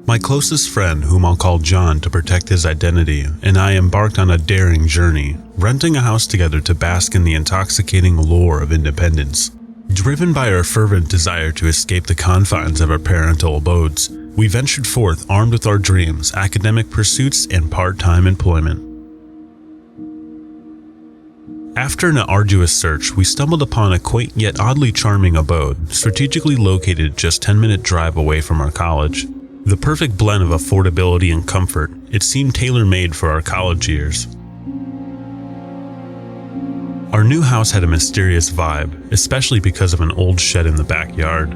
My closest friend, whom I'll call John to protect his identity, and I embarked on a daring journey, renting a house together to bask in the intoxicating allure of independence. Driven by our fervent desire to escape the confines of our parental abodes, we ventured forth armed with our dreams, academic pursuits, and part-time employment. After an arduous search, we stumbled upon a quaint yet oddly charming abode, strategically located just 10-minute drive away from our college. The perfect blend of affordability and comfort, it seemed tailor-made for our college years. Our new house had a mysterious vibe, especially because of an old shed in the backyard.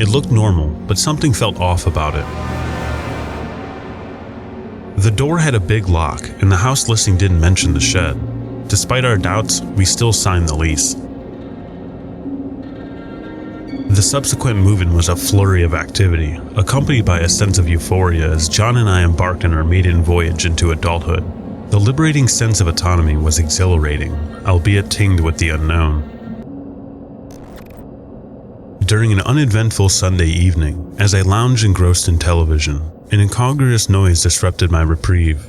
It looked normal, but something felt off about it. The door had a big lock, and the house listing didn't mention the shed. Despite our doubts, we still signed the lease. The subsequent move-in was a flurry of activity, accompanied by a sense of euphoria as John and I embarked on our maiden voyage into adulthood. The liberating sense of autonomy was exhilarating, albeit tinged with the unknown. During an uneventful Sunday evening, as I lounged engrossed in television, an incongruous noise disrupted my reprieve.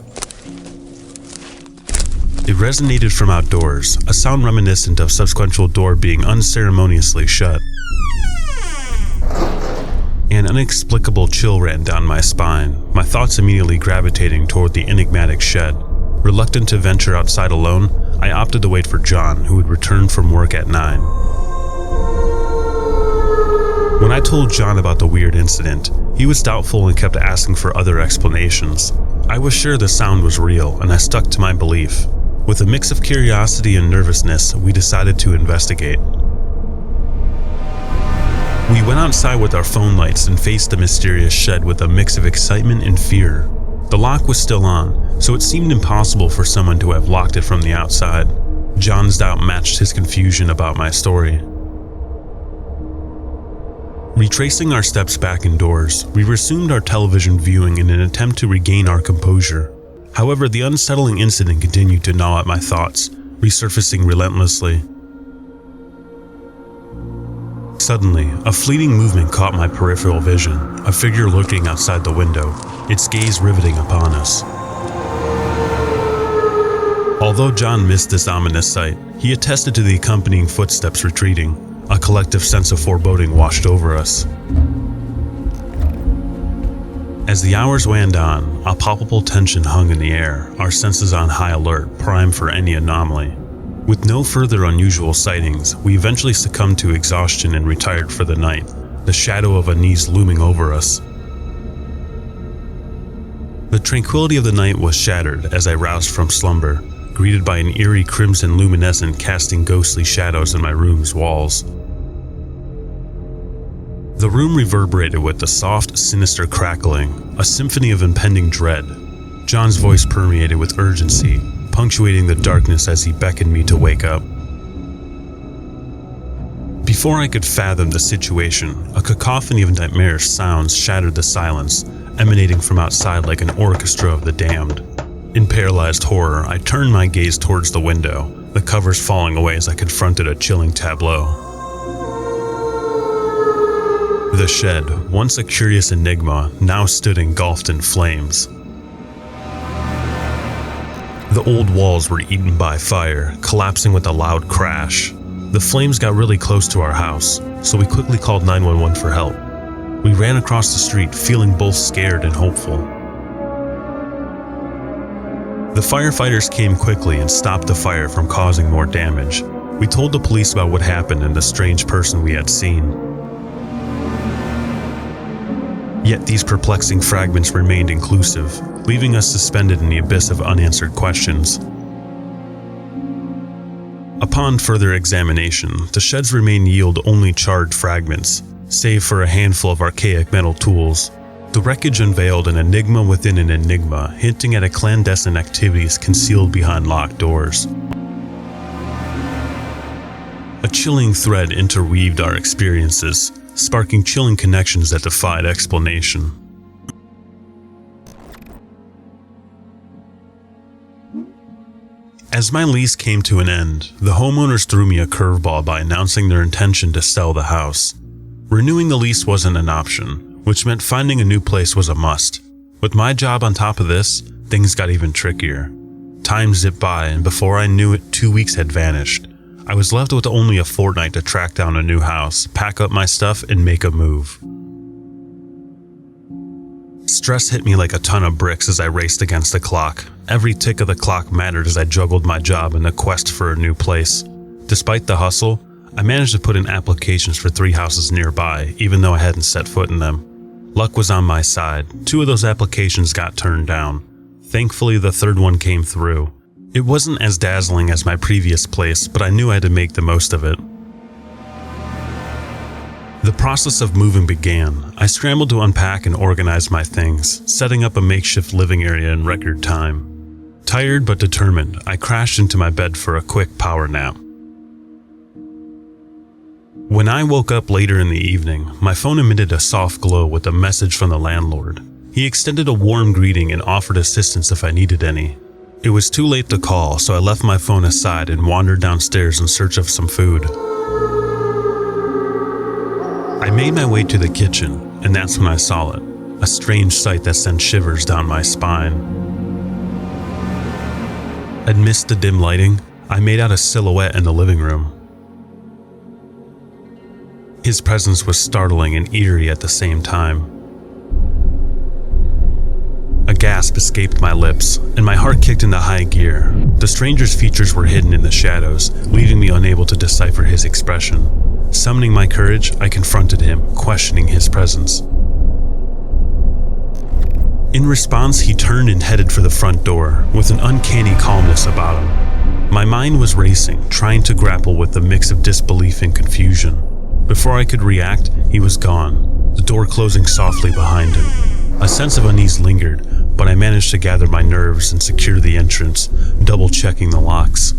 It resonated from outdoors, a sound reminiscent of subsequent door being unceremoniously shut. An inexplicable chill ran down my spine, my thoughts immediately gravitating toward the enigmatic shed. Reluctant to venture outside alone, I opted to wait for John, who would return from work at 9. When I told John about the weird incident, he was doubtful and kept asking for other explanations. I was sure the sound was real, and I stuck to my belief. With a mix of curiosity and nervousness, we decided to investigate. We went outside with our phone lights and faced the mysterious shed with a mix of excitement and fear. The lock was still on, so it seemed impossible for someone to have locked it from the outside. John's doubt matched his confusion about my story. Retracing our steps back indoors, we resumed our television viewing in an attempt to regain our composure. However, the unsettling incident continued to gnaw at my thoughts, resurfacing relentlessly. Suddenly, a fleeting movement caught my peripheral vision, a figure lurking outside the window, its gaze riveting upon us. Although John missed this ominous sight, he attested to the accompanying footsteps retreating. A collective sense of foreboding washed over us. As the hours waned on, a palpable tension hung in the air, our senses on high alert, primed for any anomaly. With no further unusual sightings, we eventually succumbed to exhaustion and retired for the night, the shadow of unease looming over us. The tranquility of the night was shattered as I roused from slumber, greeted by an eerie crimson luminescent casting ghostly shadows in my room's walls. The room reverberated with the soft, sinister crackling, a symphony of impending dread. John's voice permeated with urgency, punctuating the darkness as he beckoned me to wake up. Before I could fathom the situation, a cacophony of nightmarish sounds shattered the silence, emanating from outside like an orchestra of the damned. In paralyzed horror, I turned my gaze towards the window, the covers falling away as I confronted a chilling tableau. The shed, once a curious enigma, now stood engulfed in flames. The old walls were eaten by fire, collapsing with a loud crash. The flames got really close to our house, so we quickly called 911 for help. We ran across the street, feeling both scared and hopeful. The firefighters came quickly and stopped the fire from causing more damage. We told the police about what happened and the strange person we had seen. Yet these perplexing fragments remained inclusive, leaving us suspended in the abyss of unanswered questions. Upon further examination, the sheds remain yield only charred fragments, save for a handful of archaic metal tools. The wreckage unveiled an enigma within an enigma, hinting at a clandestine activities concealed behind locked doors. A chilling thread interweaved our experiences, sparking chilling connections that defied explanation. As my lease came to an end, the homeowners threw me a curveball by announcing their intention to sell the house. Renewing the lease wasn't an option, which meant finding a new place was a must. With my job on top of this, things got even trickier. Time zipped by, and before I knew it, 2 weeks had vanished. I was left with only a fortnight to track down a new house, pack up my stuff, and make a move. Stress hit me like a ton of bricks as I raced against the clock. Every tick of the clock mattered as I juggled my job and the quest for a new place. Despite the hustle, I managed to put in applications for 3 houses nearby, even though I hadn't set foot in them. Luck was on my side. 2 of those applications got turned down. Thankfully, the 3rd one came through. It wasn't as dazzling as my previous place, but I knew I had to make the most of it. The process of moving began. I scrambled to unpack and organize my things, setting up a makeshift living area in record time. Tired but determined, I crashed into my bed for a quick power nap. When I woke up later in the evening, my phone emitted a soft glow with a message from the landlord. He extended a warm greeting and offered assistance if I needed any. It was too late to call, so I left my phone aside and wandered downstairs in search of some food. I made my way to the kitchen, and that's when I saw it, a strange sight that sent shivers down my spine. Amidst the dim lighting, I made out a silhouette in the living room. His presence was startling and eerie at the same time. A gasp escaped my lips, and my heart kicked into high gear. The stranger's features were hidden in the shadows, leaving me unable to decipher his expression. Summoning my courage, I confronted him, questioning his presence. In response, he turned and headed for the front door, with an uncanny calmness about him. My mind was racing, trying to grapple with the mix of disbelief and confusion. Before I could react, he was gone, the door closing softly behind him. A sense of unease lingered, but I managed to gather my nerves and secure the entrance, double-checking the locks.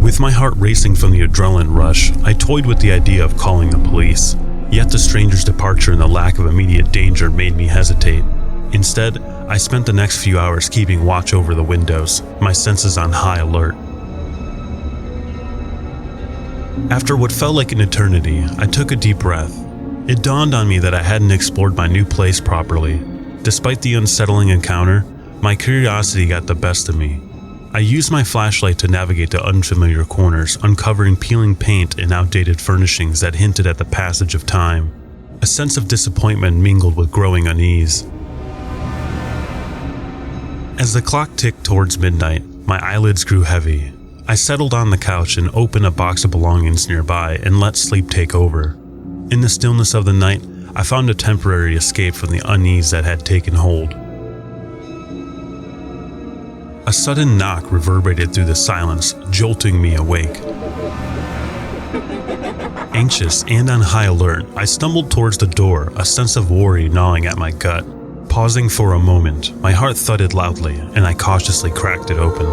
With my heart racing from the adrenaline rush, I toyed with the idea of calling the police. Yet the stranger's departure and the lack of immediate danger made me hesitate. Instead, I spent the next few hours keeping watch over the windows, my senses on high alert. After what felt like an eternity, I took a deep breath. It dawned on me that I hadn't explored my new place properly. Despite the unsettling encounter, my curiosity got the best of me. I used my flashlight to navigate the unfamiliar corners, uncovering peeling paint and outdated furnishings that hinted at the passage of time. A sense of disappointment mingled with growing unease. As the clock ticked towards midnight, my eyelids grew heavy. I settled on the couch and opened a box of belongings nearby and let sleep take over. In the stillness of the night, I found a temporary escape from the unease that had taken hold. A sudden knock reverberated through the silence, jolting me awake. Anxious and on high alert, I stumbled towards the door, a sense of worry gnawing at my gut. Pausing for a moment, my heart thudded loudly, and I cautiously cracked it open.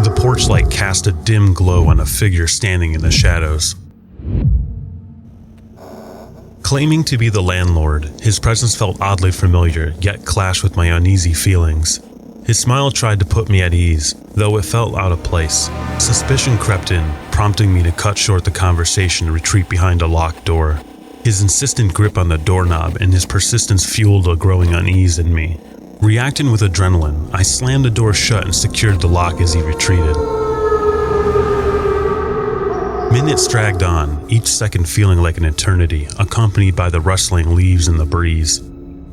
The porch light cast a dim glow on a figure standing in the shadows. Claiming to be the landlord, his presence felt oddly familiar, yet clashed with my uneasy feelings. His smile tried to put me at ease, though it felt out of place. Suspicion crept in, prompting me to cut short the conversation and retreat behind a locked door. His insistent grip on the doorknob and his persistence fueled a growing unease in me. Reacting with adrenaline, I slammed the door shut and secured the lock as he retreated. Minutes dragged on, each second feeling like an eternity, accompanied by the rustling leaves in the breeze.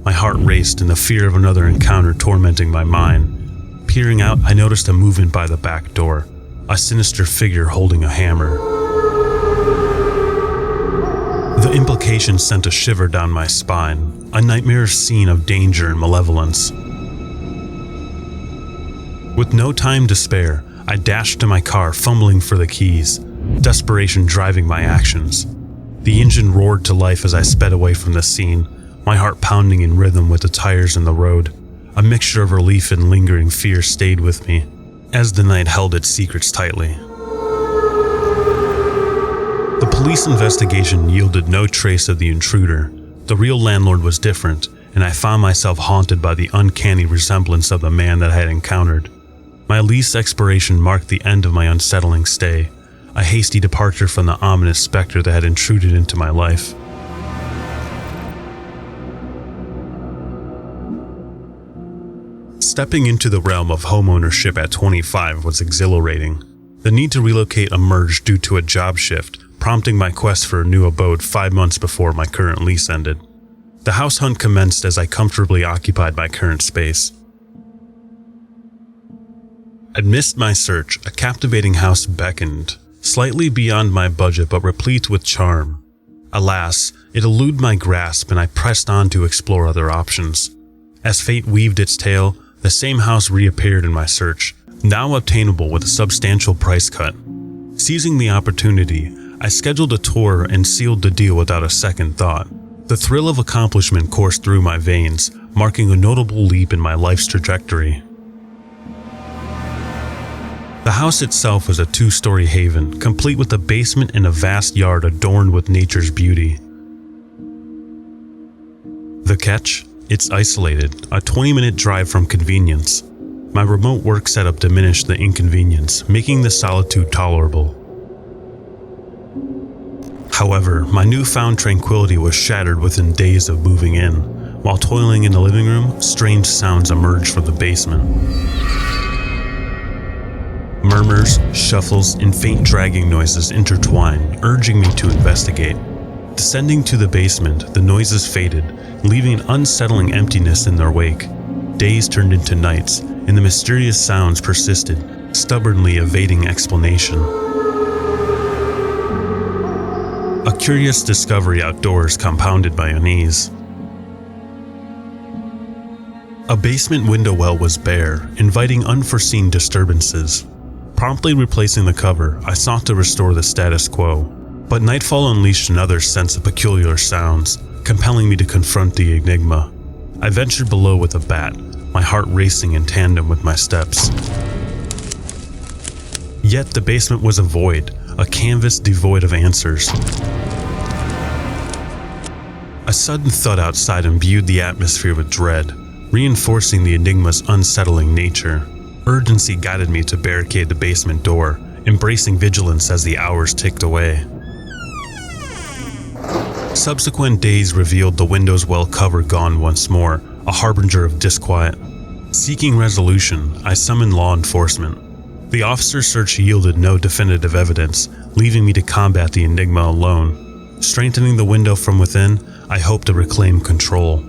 My heart raced and the fear of another encounter tormenting my mind. Peering out, I noticed a movement by the back door, a sinister figure holding a hammer. The implication sent a shiver down my spine, a nightmarish scene of danger and malevolence. With no time to spare, I dashed to my car, fumbling for the keys, desperation driving my actions. The engine roared to life as I sped away from the scene, my heart pounding in rhythm with the tires in the road. A mixture of relief and lingering fear stayed with me, as the night held its secrets tightly. The police investigation yielded no trace of the intruder. The real landlord was different, and I found myself haunted by the uncanny resemblance of the man that I had encountered. My lease expiration marked the end of my unsettling stay, a hasty departure from the ominous specter that had intruded into my life. Stepping into the realm of homeownership at 25 was exhilarating. The need to relocate emerged due to a job shift, prompting my quest for a new abode 5 months before my current lease ended. The house hunt commenced as I comfortably occupied my current space. Amidst my search, a captivating house beckoned, slightly beyond my budget but replete with charm. Alas, it eluded my grasp and I pressed on to explore other options. As fate weaved its tale, the same house reappeared in my search, now obtainable with a substantial price cut. Seizing the opportunity, I scheduled a tour and sealed the deal without a second thought. The thrill of accomplishment coursed through my veins, marking a notable leap in my life's trajectory. The house itself was a 2-story haven, complete with a basement and a vast yard adorned with nature's beauty. The catch? It's isolated, a 20-minute drive from convenience. My remote work setup diminished the inconvenience, making the solitude tolerable. However, my newfound tranquility was shattered within days of moving in. While toiling in the living room, strange sounds emerged from the basement. Murmurs, shuffles, and faint dragging noises intertwined, urging me to investigate. Descending to the basement, the noises faded, leaving an unsettling emptiness in their wake. Days turned into nights, and the mysterious sounds persisted, stubbornly evading explanation. A curious discovery outdoors compounded my unease. A basement window well was bare, inviting unforeseen disturbances. Promptly replacing the cover, I sought to restore the status quo, but nightfall unleashed another sense of peculiar sounds, compelling me to confront the enigma. I ventured below with a bat, my heart racing in tandem with my steps. Yet the basement was a void, a canvas devoid of answers. A sudden thud outside imbued the atmosphere with dread, reinforcing the enigma's unsettling nature. Urgency guided me to barricade the basement door, embracing vigilance as the hours ticked away. Subsequent days revealed the window's well cover gone once more, a harbinger of disquiet. Seeking resolution, I summoned law enforcement. The officer's search yielded no definitive evidence, leaving me to combat the enigma alone. Strengthening the window from within, I hoped to reclaim control.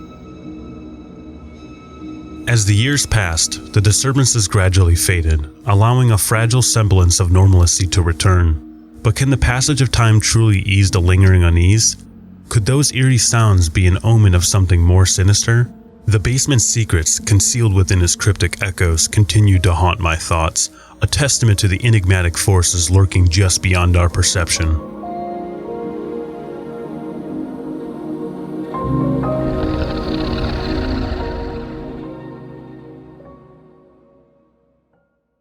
As the years passed, the disturbances gradually faded, allowing a fragile semblance of normalcy to return. But can the passage of time truly ease the lingering unease? Could those eerie sounds be an omen of something more sinister? The basement's secrets, concealed within its cryptic echoes, continued to haunt my thoughts, a testament to the enigmatic forces lurking just beyond our perception.